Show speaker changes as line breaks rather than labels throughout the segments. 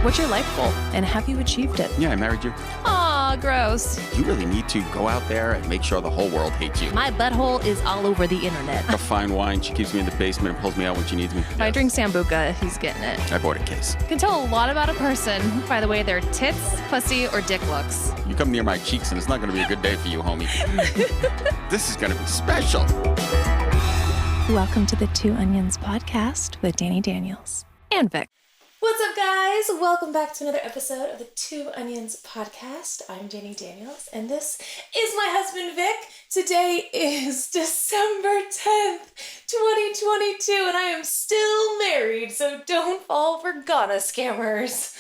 What's your life goal, and have you achieved it?
Yeah, I married you.
Aw, gross.
You really need to go out there and make sure the whole world hates you.
My butthole is all over the internet.
A fine wine, she keeps me in the basement and pulls me out when she needs me.
If I drink Sambuca, he's getting it.
I bought a case.
You can tell a lot about a person by the way their tits, pussy, or dick looks.
You come near my cheeks and it's not going to be a good day for you, homie. This is going to be special.
Welcome to the Two Onions podcast with Danny Daniels and Vic.
What's up, guys? Welcome back to another episode of the Two Onions podcast. I'm Danny Daniels, and this is my husband, Vic. Today is December 10th, 2022, and I am still married, so don't fall for Ghana scammers.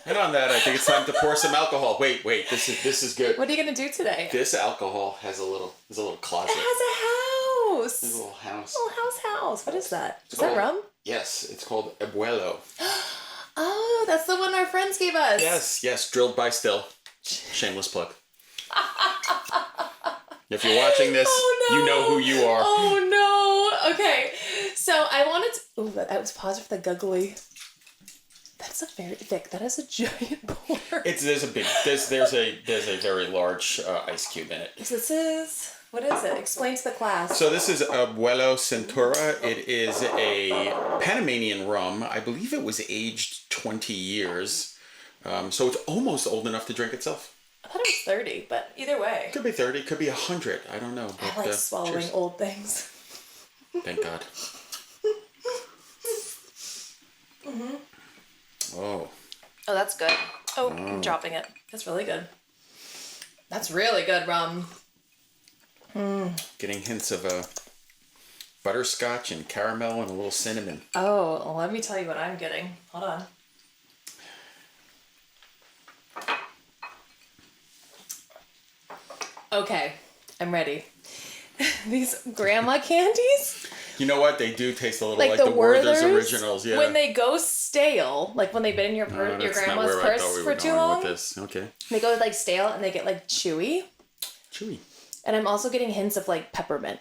And on that, I think it's time to pour some alcohol. Wait, this is good.
What are you going to do today?
This alcohol has a little closet.
It has a house.
There's a little house.
A little house. What is that? Is that rum?
Yes, it's called Abuelo.
Oh, that's the one our friends gave us.
Yes, drilled by Still. Shameless plug. If you're watching this, You know who you are.
Oh no. Okay. So I wanted to... Ooh, I was pausing for the guggly. That's a very thick. That is a giant pour.
There's a very large ice cube in it.
What is it? Explain to the class.
So this is Abuelo Cintura. It is a Panamanian rum. I believe it was aged 20 years. So it's almost old enough to drink itself.
I thought it was 30, but either way.
Could be 30, could be 100. I don't know. But,
I like swallowing
cheers.
old things.
Thank God.
Mm-hmm.
Oh,
that's good. Oh, I'm dropping it. That's really good. That's really good rum.
Getting hints of butterscotch and caramel and a little cinnamon.
Oh, well, let me tell you what I'm getting. Hold on. Okay, I'm ready. These grandma candies?
You know what? They do taste a little like
the
the Werther's
Werther's
Originals. Yeah.
When they go stale, like when they've been in your grandma's purse for too long.
With this. Okay.
They go like stale and they get like chewy.
Chewy.
And I'm also getting hints of like peppermint.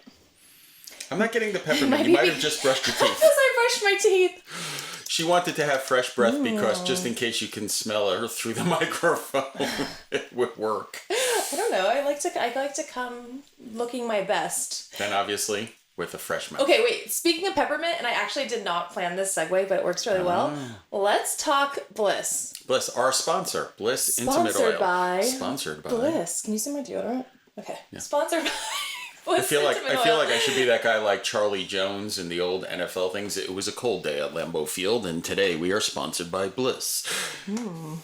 I'm not getting the peppermint. You might have just brushed your teeth.
Because I brushed my teeth.
She wanted to have fresh breath because just in case you can smell her through the microphone, it would work.
I don't know. I like to come looking my best.
Then obviously with a fresh mouth.
Okay, wait. Speaking of peppermint, and I actually did not plan this segue, but it works really well. Let's talk Bliss.
Bliss, our sponsor, Bliss Intimate Oil. Sponsored by
Bliss. Can you see my deodorant? Okay. Yeah. Sponsored by
I feel like I should be that guy like Charlie Jones in the old NFL things. It was a cold day at Lambeau Field, and today we are sponsored by Bliss.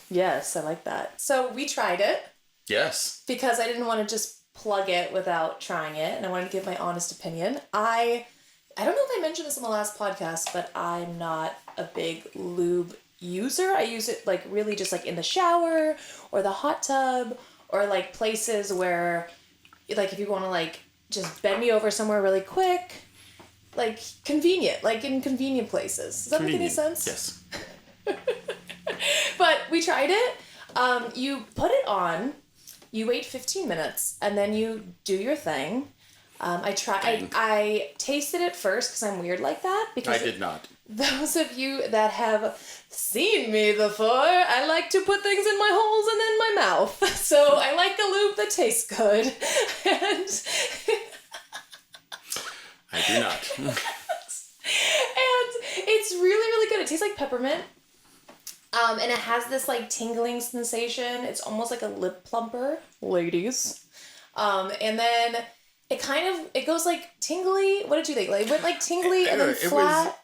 Yes, I like that. So we tried it.
Yes.
Because I didn't want to just plug it without trying it, and I wanted to give my honest opinion. I don't know if I mentioned this in the last podcast, but I'm not a big lube user. I use it like really just like in the shower or the hot tub or like places where like if you want to like just bend me over somewhere really quick, like convenient, like in convenient places. Does that make any sense?
Yes.
But we tried it. You put it on, you wait 15 minutes, and then you do your thing. I tasted it first because I'm weird like that. Because
I did not.
Those of you that have seen me before, I like to put things in my holes and then my mouth. So I like a lube that tastes good. And
I do not.
And it's really, really good. It tastes like peppermint. And it has this like tingling sensation. It's almost like a lip plumper, ladies. And then it goes like tingly. What did you think? Like it went like tingly and then flat.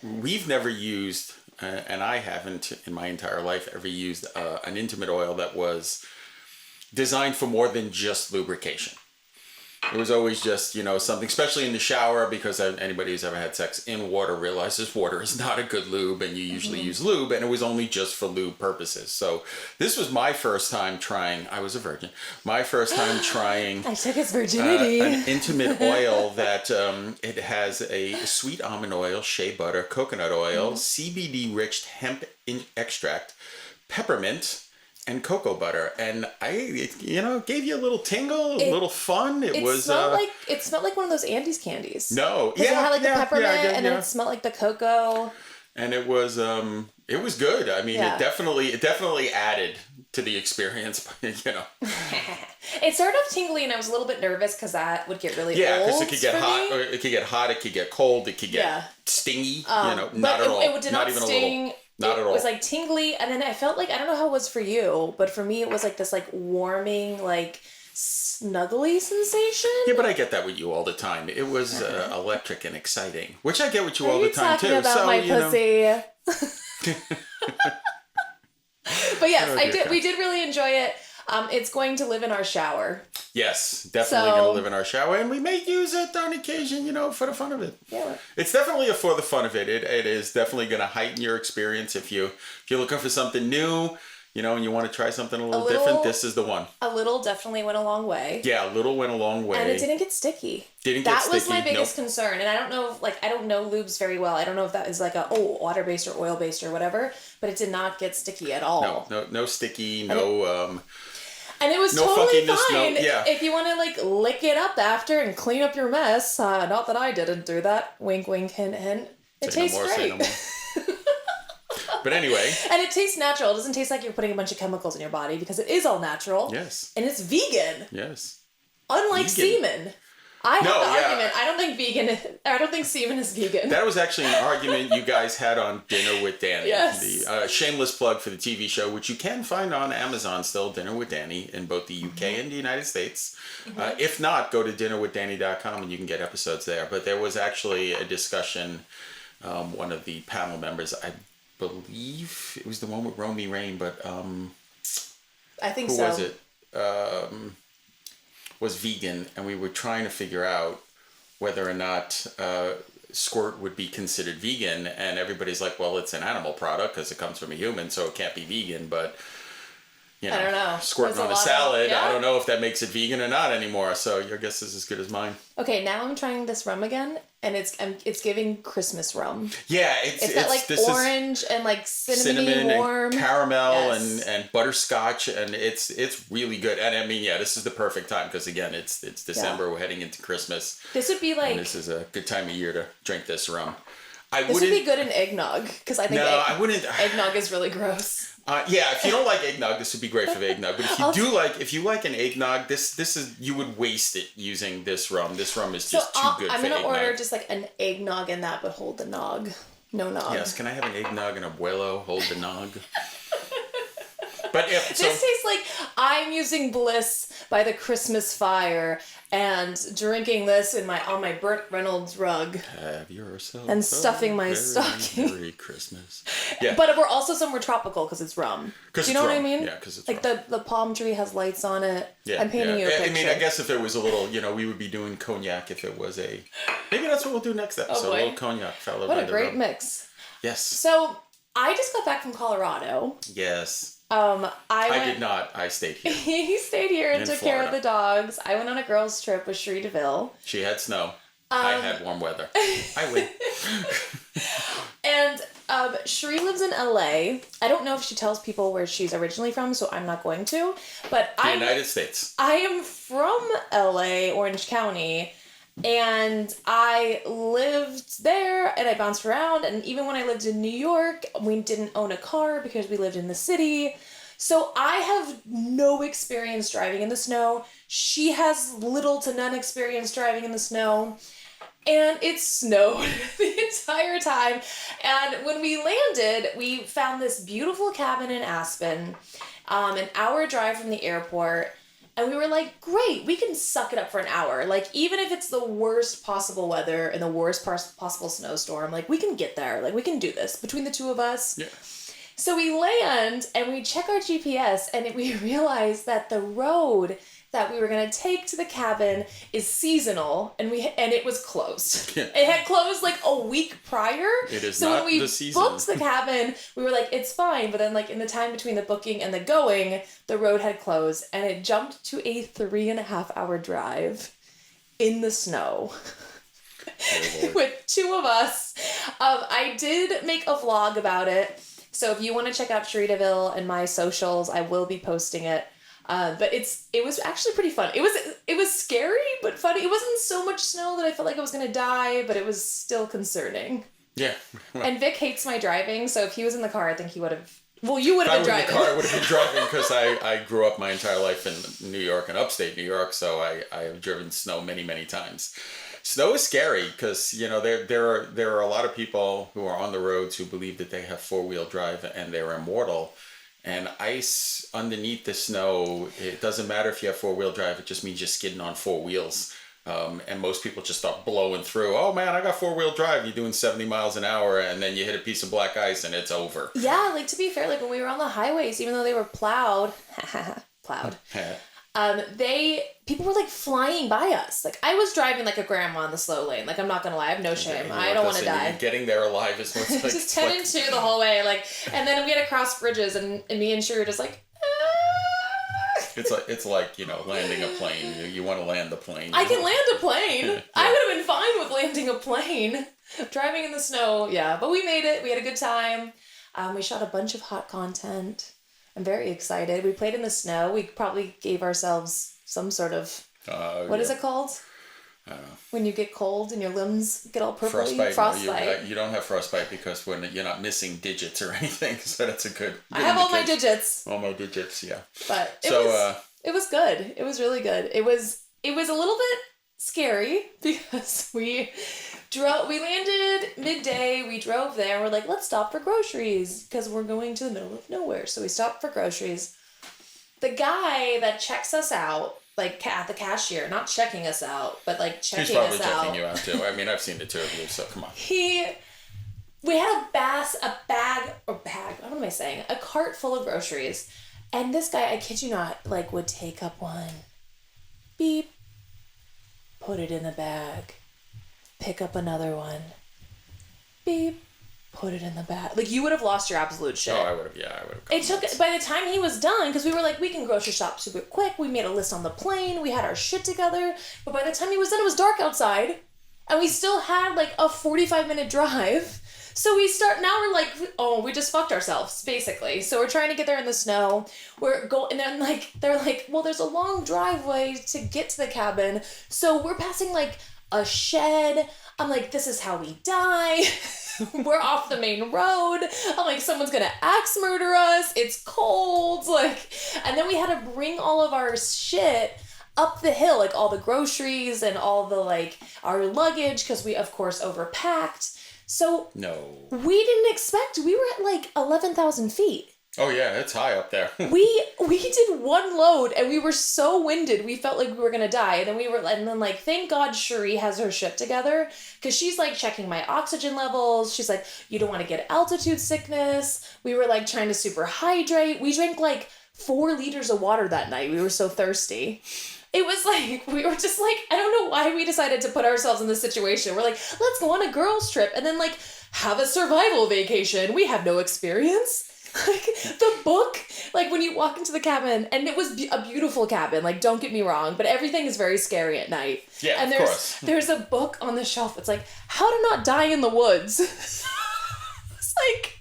We've never used, and I haven't in my entire life ever used an intimate oil that was designed for more than just lubrication. It was always just, something, especially in the shower, because anybody who's ever had sex in water realizes water is not a good lube, and you usually use lube, and it was only just for lube purposes. So this was my first time trying, I was a virgin, my first time trying I took his virginity.
An intimate oil that it has a sweet almond oil, shea butter, coconut oil, CBD-rich hemp extract, peppermint, and cocoa butter, and it gave you a little tingle, a little fun. It smelled like one of those Andes candies. No,
it had like the peppermint, and then it smelled like the cocoa. And it was good. I mean,
Yeah.
it definitely added to the experience, you know.
It started off tingly, and I was a little bit nervous because that would get really
Yeah,
old.
because it could get hot,
me.
or it could get hot, it could get cold, it could get stingy,
But
not at all.
It did not
even
sting.
a little. Not at all.
It was like tingly, and then I felt like, I don't know how it was for you, but for me it was like this like warming, like snuggly sensation.
Yeah, but I get that with you all the time. It was electric and exciting, which I get with you all
Are
the time
talking
too.
about
So
my
you know.
pussy? But yes,
Oh,
I
dear
did.
God.
We did really enjoy it. It's going to live in our shower.
Yes, definitely
So-
going to live in our shower, and we may use it on occasion, you know, for the fun of it.
Yeah.
It's definitely for the fun of it. It is definitely going to heighten your experience if you're looking for something new, you know, and you want to try something a little different. This is the one.
A little definitely went a long way.
Yeah, a little went a long way.
And it didn't get sticky.
That
was my biggest concern. And I don't know if, I don't know lubes very well. I don't know if that is like water-based or oil-based or whatever, but it did not get sticky at all.
No sticky,
And it was
no
totally
fuckiness,
fine
yeah.
if you want to like lick it up after and clean up your mess. Not that I didn't do that. Wink, wink, hint, hint. It
Say no
tastes
more, say
great.
no more. But anyway.
And it tastes natural. It doesn't taste like you're putting a bunch of chemicals in your body because it is all natural.
Yes.
And it's vegan.
Yes.
Unlike
Vegan.
semen. I have
No,
the
yeah.
argument. I don't think semen is vegan.
That was actually an argument you guys had on Dinner with Danny.
Yes.
The shameless plug for the TV show, which you can find on Amazon still, Dinner with Danny, in both the UK and the United States. If not, go to dinnerwithdanny.com and you can get episodes there. But there was actually a discussion, one of the panel members, I believe it was the one with Romy Rain, but
I think
who
so.
was it? Was vegan, and we were trying to figure out whether or not squirt would be considered vegan, and everybody's like, well, it's an animal product because it comes from a human, so it can't be vegan. But you know,
I don't know.
squirting
There's
on
a
a
lot of-
salad,
yeah.
I don't know if that makes it vegan or not anymore. So your guess is as good as mine.
Okay, now I'm trying this rum again, and it's giving Christmas rum.
Yeah,
It's got like
this is
orange and like cinnamon
cinnamon
warm.
and caramel
Yes.
and butterscotch, and it's really good. And I mean, yeah, this is the perfect time because again, it's December. We're heading into Christmas.
This would be like
And this is a good time of year to drink this rum.
this would be good in eggnog because I think
I wouldn't.
eggnog is really gross.
Yeah, if you don't like eggnog, this would be great for the eggnog. But if you like an eggnog, this is, you would waste it using this rum. This rum is just too good
I'm
for
gonna
eggnog.
order just like an eggnog in that, but hold the nog. No nog.
Yes, can I have an eggnog and abuelo hold the nog? But yeah, so
This tastes like I'm using Bliss by the Christmas fire and drinking this on my Burt Reynolds rug.
have yourself
And stuffing my
a very
stocking.
Merry Christmas. Yeah.
But we're also somewhere tropical because it's rum. Do you know what I mean?
Yeah, because it's
like
rum.
the palm tree has lights on it.
Yeah,
I'm painting you a picture.
I mean, I guess if it was a little, we would be doing cognac if it was a. Maybe that's what we'll do next episode.
boy.
A little cognac followed
What
by
a
the
great
rum.
mix.
Yes.
So I just got back from Colorado.
Yes.
I
did not. I stayed here.
He stayed here and
In
took care of
Florida.
the dogs. I went on a girls' trip with Cherie DeVille.
She had snow. I had warm weather. I win.
And Cherie lives in LA. I don't know if she tells people where she's originally from, so I'm not going to. But
The United States.
I am from LA, Orange County, and I lived there and I bounced around. And even when I lived in New York, we didn't own a car because we lived in the city. So I have no experience driving in the snow. She has little to none experience driving in the snow. And it snowed the entire time. And when we landed, we found this beautiful cabin in Aspen, an hour drive from the airport. And we were like, great, we can suck it up for an hour. Like, even if it's the worst possible weather and the worst possible snowstorm, like, we can get there. Like, we can do this between the two of us.
Yeah.
So we land and we check our GPS and we realize that the road that we were going to take to the cabin is seasonal and it was closed.
Yeah.
It had closed like a week prior.
It is
so
not
when we
the season.
booked the cabin, we were like, it's fine. But then like in the time between the booking and the going, the road had closed and it jumped to a 3.5 hour drive in the snow.
Oh,
With two of us. I did make a vlog about it. So if you want to check out Cherie DeVille and my socials, I will be posting it. But it was actually pretty fun. It was scary, but funny. It wasn't so much snow that I felt like I was going to die, but it was still concerning.
Yeah.
And Vic hates my driving, so if he was in the car, I think he would have. Well, you would
If
have
I
been
were in
driving.
the car, I would have been driving because I grew up my entire life in New York and upstate New York, so I have driven snow many, many times. Snow is scary because, you know, there are a lot of people who are on the roads who believe that they have four-wheel drive and they're immortal. And ice underneath the snow, it doesn't matter if you have four-wheel drive, it just means you're skidding on four wheels. And most people just start blowing through. Oh man, I got four-wheel drive. You're doing 70 miles an hour, and then you hit a piece of black ice, and it's over.
Yeah, like to be fair, like when we were on the highways, even though they were plowed, people were like flying by us. Like I was driving like a grandma on the slow lane. Like I'm not gonna lie, I have no shame. I don't want to die.
Getting there alive is what's like.
Just 10 and 2 the whole way, like, and then we had to cross bridges, and me and Cherie were just like.
It's like, you know, landing a plane. You want to land the plane.
I can land a plane.
Yeah.
I would have been fine with landing a plane. Driving in the snow, yeah. But we made it. We had a good time. We shot a bunch of hot content. I'm very excited. We played in the snow. We probably gave ourselves some sort of... what is it called?
I don't know.
When you get cold and your limbs get all purpley?
Frostbite. No, you don't have frostbite because when you're not missing digits or anything, so that's a good
I have all my digits.
All my digits, yeah.
But it was good. It was really good. It was a little bit scary because we landed midday, we drove there, we're like, let's stop for groceries because we're going to the middle of nowhere. So we stopped for groceries. The guy that checks us out, like at the cashier, not checking us out, but like checking us out.
He's probably checking you out too. I mean, I've seen the two of you, so come on.
We had what am I saying? A cart full of groceries. And this guy, I kid you not, like would take up one, beep, put it in the bag, pick up another one, beep, put it in the bag. Like you would have lost your absolute shit.
Oh, I would have.
It took, by the time he was done, because we were like, we can grocery shop super quick. We made a list on the plane. We had our shit together. But by the time he was done, it was dark outside. And we still had like a 45-minute drive. So now we're like, oh, we just fucked ourselves, basically. So we're trying to get there in the snow. And then like, they're like, well, there's a long driveway to get to the cabin. So we're passing like a shed. I'm like, this is how we die. We're off the main road. I'm like, someone's gonna axe murder us. It's cold. Like, and then we had to bring all of our shit up the hill, like all the groceries and all the like our luggage, because we of course overpacked. So
no,
we didn't expect. We were at like 11,000 feet.
Oh yeah, it's high up there.
we did one load and we were so winded. We felt like we were gonna die. And then like, thank God Cherie has her shit together because she's like checking my oxygen levels. She's like, you don't want to get altitude sickness. We were like trying to super hydrate. We drank like 4 liters of water that night. We were so thirsty. It was like, we were just like, I don't know why we decided to put ourselves in this situation. We're like, let's go on a girls trip and then like have a survival vacation. We have no experience. Like the book, like when you walk into the cabin, and it was a beautiful cabin, like don't get me wrong, but everything is very scary at night.
Yeah,
and
of course.
There's a book on the shelf. It's like, how to not die in the woods. It's like,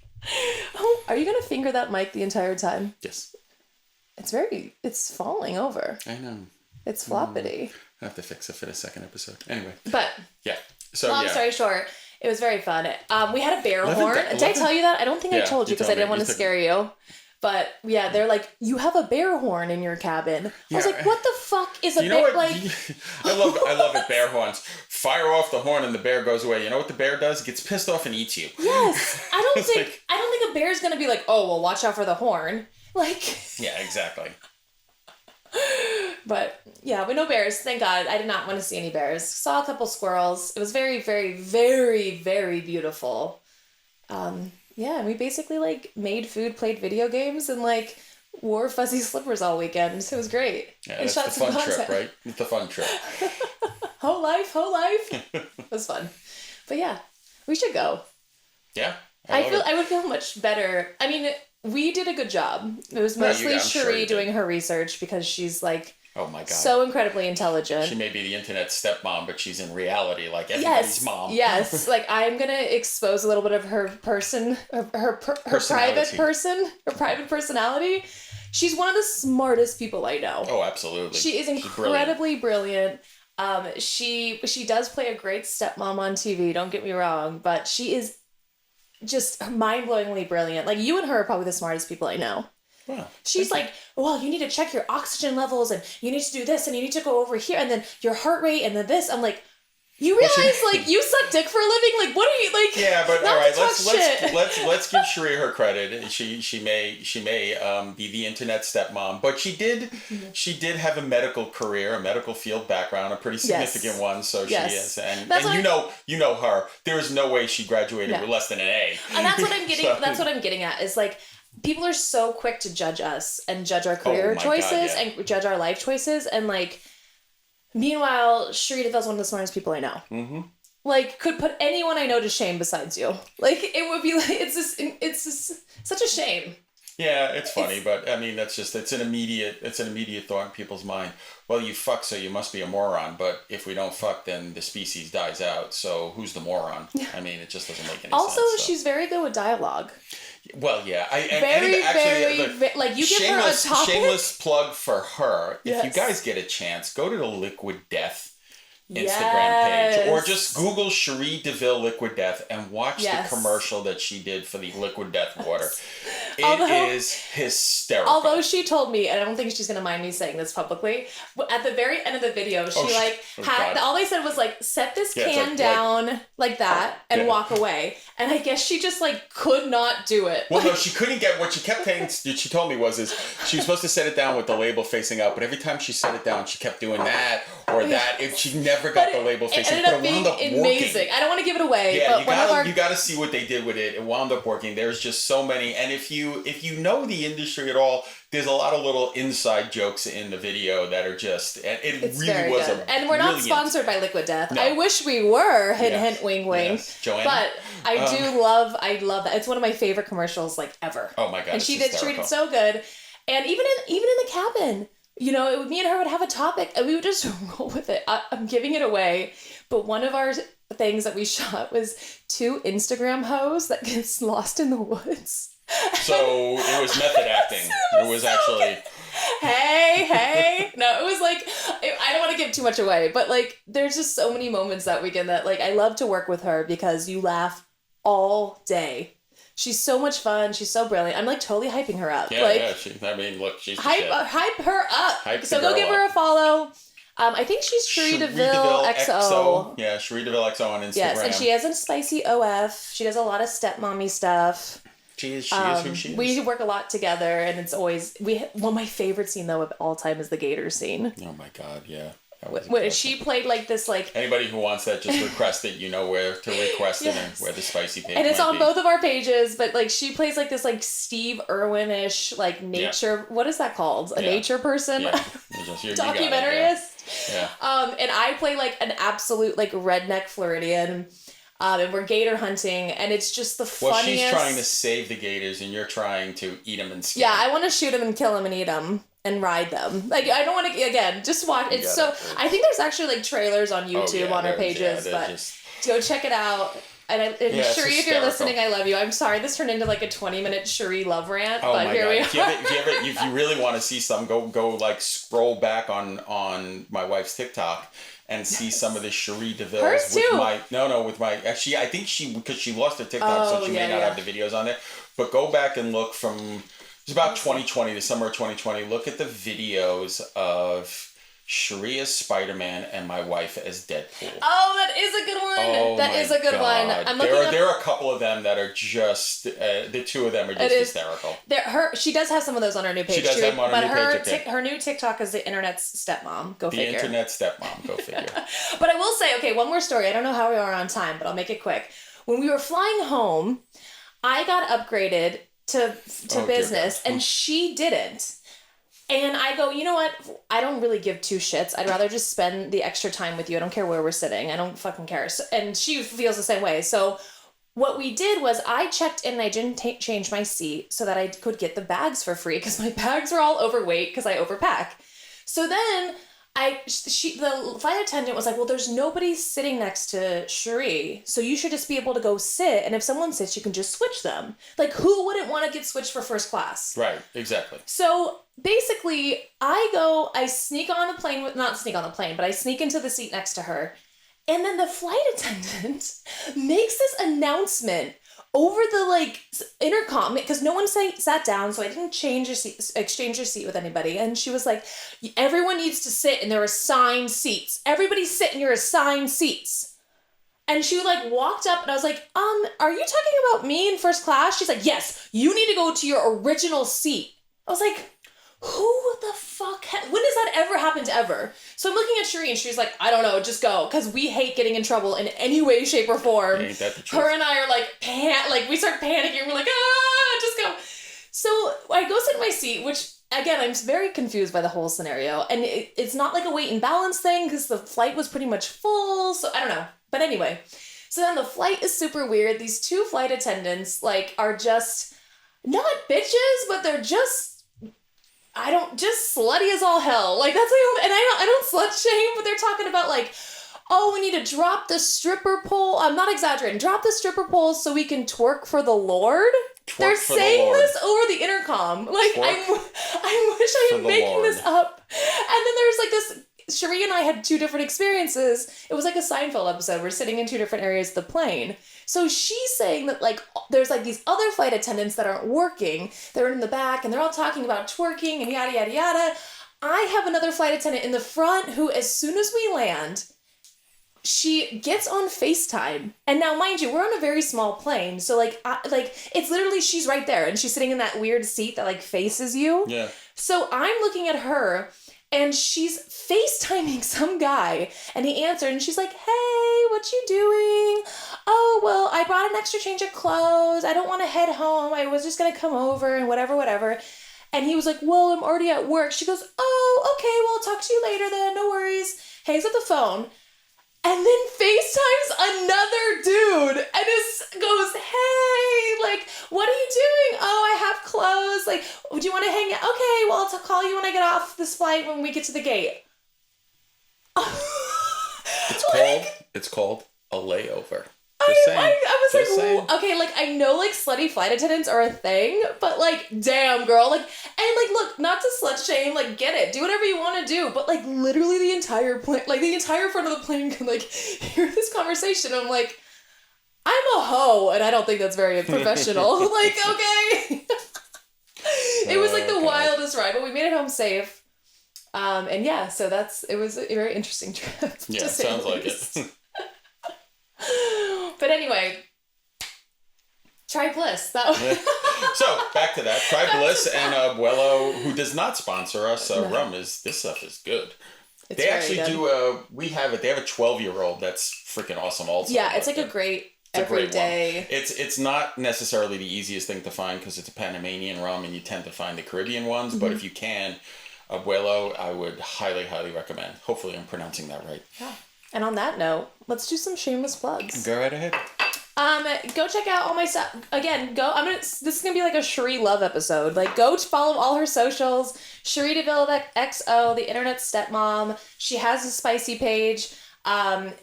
oh, are you going to finger that mic the entire time?
Yes.
It's falling over.
I know.
It's floppity.
I have to fix it for the second episode. Anyway.
But.
Yeah. So
long story short, it was very fun. We had a bear horn. Did I tell you that? I don't think I told you because I didn't want to scare you. But yeah, they're like, you have a bear horn in your cabin. I was like, what the fuck is a bear?
What?
Like,
I love it. Bear horns. Fire off the horn and the bear goes away. You know what the bear does? It gets pissed off and eats you.
Yes. I don't think a bear's gonna be like, oh well, watch out for the horn. Like.
Yeah, exactly.
But yeah, no bears. Thank God. I did not want to see any bears. Saw a couple squirrels. It was very, very, very, very beautiful. Yeah, and we basically like made food, played video games, and like wore fuzzy slippers all weekend. So it was great.
Yeah,
and
that's the fun trip, right? It's the fun trip.
Whole life. It was fun. But yeah, we should go.
Yeah.
I would feel much better. I mean, we did a good job. It was mostly Cherie doing her research because she's like,
oh my God,
so incredibly intelligent.
She may be the internet stepmom, but she's in reality like everybody's mom.
Yes, like I'm gonna expose a little bit of her private personality. She's one of the smartest people I know.
Oh, absolutely.
She is incredibly brilliant. She does play a great stepmom on TV. Don't get me wrong, but she is just mind-blowingly brilliant. Like, you and her are probably the smartest people I know.
Wow.
She's like, well, you need to check your oxygen levels and you need to do this and you need to go over here and then your heart rate and then this. I'm like, you realize like you suck dick for a living? Like, what are you like?
Yeah, but all right, let's give Cherie her credit. She may be the internet stepmom, but she did have a medical career, a medical field background, a pretty significant one. So she is, and you know her. There is no way she graduated with less than an A.
And that's what I'm getting. That's what I'm getting at is like, people are so quick to judge us and judge our career choices and judge our life choices, and like. Meanwhile, Cherie DeVille's one of the smartest people I know. Mm-hmm. Like, could put anyone I know to shame besides you. Like, it would be like, it's just such a shame.
Yeah, it's funny, but I mean, it's an immediate thought in people's mind. Well, you fuck, so you must be a moron. But if we don't fuck, then the species dies out. So who's the moron? I mean, it just doesn't make any sense.
Also, she's very good with dialogue.
Well, yeah.
Very, like, you give her a topic.
Shameless plug for her.
Yes.
If you guys get a chance, go to the Liquid Death Instagram page, or just Google Cherie DeVille Liquid Death and watch the commercial that she did for the Liquid Death water. It is hysterical.
Although she told me, and I don't think she's gonna mind me saying this publicly, but at the very end of the video, all they said was like, set this can down like that and walk away. And I guess she just like could not do it.
Well, no, she couldn't get what she kept saying. She told me was she was supposed to set it down with the label facing up, but every time she set it down, she kept doing that or that. She never got the label facing.
It ended up being amazing. I don't want to give it away.
Yeah,
but
you gotta see what they did with it. It wound up working. There's just so many, and if you know the industry at all, there's a lot of little inside jokes in the video that are just, and it's really was good.
And we're not sponsored by Liquid Death. No. I wish we were. Hint, hint, wing, wing. Yes.
Joanna?
But I love that. It's one of my favorite commercials like ever.
Oh my god!
And she did so good. And even in the cabin, you know, me and her would have a topic and we would just roll with it. I'm giving it away, but one of our things that we shot was 2 Instagram hoes that gets lost in the woods.
So it was method acting. It was actually.
Hey. No, it was like, I don't want to give too much away, but like, there's just so many moments that weekend that like, I love to work with her because you laugh all day. She's so much fun. She's so brilliant. I'm like totally hyping her up.
Yeah. She's
hype her up. So go give her a follow. I think she's Cherie DeVille XO.
Yeah, Cherie DeVille XO on Instagram.
Yes, and she has a spicy OF. She does a lot of stepmommy stuff.
She is who she is.
We work a lot together, and it's always one of my favorite scene though of all time is the gator scene.
Oh my god, yeah.
When she played like this, like
anybody who wants that, just request it. You know where to request it and where the spicy page.
And it's on both of our pages, but like she plays like this like Steve Irwin-ish like nature. Yeah. What is that called? A nature person, documentarist.
Yeah.
And I play like an absolute like redneck Floridian. And we're gator hunting, and it's just the funniest.
Well, she's trying to save the gators, and you're trying to eat them and skin.
Yeah, I want to shoot them and kill them and eat them and ride them. Like, I don't want to, again, just watch. I think there's actually like trailers on YouTube on our pages, but go check it out. And Cherie, if you're listening, I love you. I'm sorry this turned into like a 20-minute Cherie love rant, but here we are.
If you really want to see some, go like scroll back on my wife's TikTok. And see some of the Cherie DeVille with my actually I think because she lost her TikTok, so she may not have the videos on there. But go back and look from it's about 2020, the summer of 2020. Look at the videos of Cherie as Spider-Man and my wife as Deadpool.
Oh, that is a good one. That is a good one.
There are a couple of them that are just the 2 of them are just hysterical.
She does have some of those on her new page.
She does have them on her new page.
Her new TikTok is the internet's stepmom. Go figure.
The internet stepmom. Go figure.
But I will say, one more story. I don't know how we are on time, but I'll make it quick. When we were flying home, I got upgraded to business, and she didn't. And I go, you know what? I don't really give 2 shits. I'd rather just spend the extra time with you. I don't care where we're sitting. I don't fucking care. So, and she feels the same way. So what we did was I checked in and I didn't change my seat so that I could get the bags for free because my bags were all overweight because I overpack. So then the flight attendant was like, well, there's nobody sitting next to Cherie, so you should just be able to go sit, and if someone sits, you can just switch them. Like, who wouldn't want to get switched for first class?
Right, exactly.
So basically, I sneak on the plane, not sneak on the plane, but I sneak into the seat next to her, and then the flight attendant makes this announcement over the like intercom, because no one sat down, so I didn't exchange a seat with anybody. And she was like, everyone needs to sit in their assigned seats. Everybody sit in your assigned seats. And she like walked up and I was like, are you talking about me in first class? She's like, yes, you need to go to your original seat. I was like, who the fuck? When does that ever happen to ever? So I'm looking at Cherie and she's like, I don't know, just go. Because we hate getting in trouble in any way, shape, or form.
Ain't that the truth?
Her and I are like, we start panicking. We're like, just go. So I go sit in my seat, which again, I'm very confused by the whole scenario. And it's not like a weight and balance thing because the flight was pretty much full. So I don't know. But anyway, so then the flight is super weird. These two flight attendants like are just not bitches, but they're just slutty as all hell. Like that's like, and I don't slut shame, but they're talking about like, oh, we need to drop the stripper pole. I'm not exaggerating. Drop the stripper pole so we can twerk for the Lord. They're saying this over the intercom. Like I wish I am making this up. And then there's like this. Cherie and I had two different experiences. It was like a Seinfeld episode. We're sitting in two different areas of the plane. So she's saying that like there's like these other flight attendants that aren't working. They're in the back and they're all talking about twerking and yada, yada, yada. I have another flight attendant in the front who, as soon as we land, she gets on FaceTime. And now, mind you, we're on a very small plane. So like it's literally, she's right there and she's sitting in that weird seat that like faces you.
Yeah.
So I'm looking at her and she's FaceTiming some guy and he answered and she's like, hey, what you doing? Oh, well, I brought an extra change of clothes. I don't want to head home. I was just going to come over and whatever. And he was like, well, I'm already at work. She goes, oh, okay, well, I'll talk to you later then. No worries. Hangs up the phone. And then FaceTimes another dude and goes, hey, like, what are you doing? Oh, I have clothes. Like, do you want to hang out? Okay, well, I'll call you when I get off this flight when we get to the gate.
It's called a layover.
I was like, okay, like, I know, like, slutty flight attendants are a thing, but, like, damn, girl, like, and, like, look, not to slut shame, like, get it, do whatever you want to do, but, like, literally the entire plane, like, the entire front of the plane can, like, hear this conversation. I'm like, I'm a hoe, and I don't think that's very professional. Like, okay. It was, like, the wildest ride, but we made it home safe. And, yeah, so it was a very interesting trip.
Yeah, sounds like it.
But anyway, try Bliss.
So back to that. Try Bliss and Abuelo, who does not sponsor us. This stuff is good.
It's
they actually good. They have a 12-year-old that's freaking awesome also.
Yeah, it's like a great everyday.
It's not necessarily the easiest thing to find because it's a Panamanian rum and you tend to find the Caribbean ones, but if you can, Abuelo, I would highly, highly recommend. Hopefully I'm pronouncing that right.
Yeah. And on that note, let's do some shameless plugs.
Go right ahead.
Go check out all my stuff. Again, this is gonna be like a Cherie love episode. Like, go follow all her socials. Cherie DeVille XO, the internet stepmom. She has a spicy page.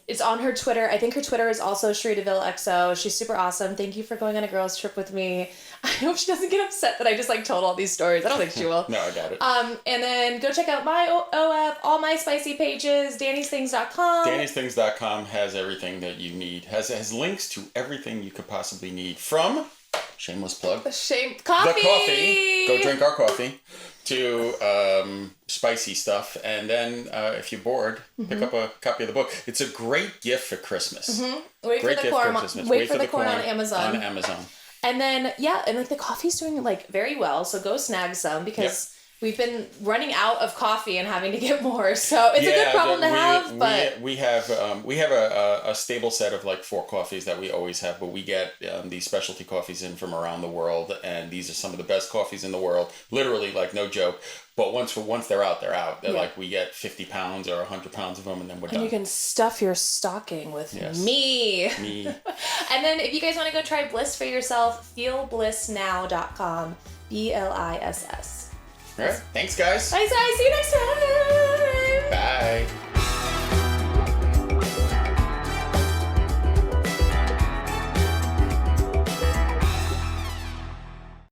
It's on her Twitter. I think her Twitter is also Cherie DeVille XO. She's super awesome. Thank you for going on a girls trip with me. I hope she doesn't get upset that I just like told all these stories. I don't think she will.
No, I got it.
And then go check out my OF, all my spicy pages, Danny'sThings.com.
Danny'sThings.com has everything that you need. Has links to everything you could possibly need, from shameless plug.
Coffee.
The coffee. Go drink our coffee. To spicy stuff, and then if you're bored, pick up a copy of the book. It's a great gift for Christmas.
Wait for the corn on Amazon. And then and like the coffee's doing like very well, so go snag some because we've been running out of coffee and having to get more. So it's a good problem to have. But
we have a stable set of like 4 coffees that we always have, but we get these specialty coffees in from around the world, and these are some of the best coffees in the world. Literally, like, no joke. But once they're out, they're out. They're like, we get 50 pounds or 100 pounds of them, and then we're done. And
you can stuff your stocking with me. And then if you guys want to go try Bliss for yourself, feelblissnow.com. BLISS.
All right. Thanks, guys.
Bye, guys. See you next time.
Bye.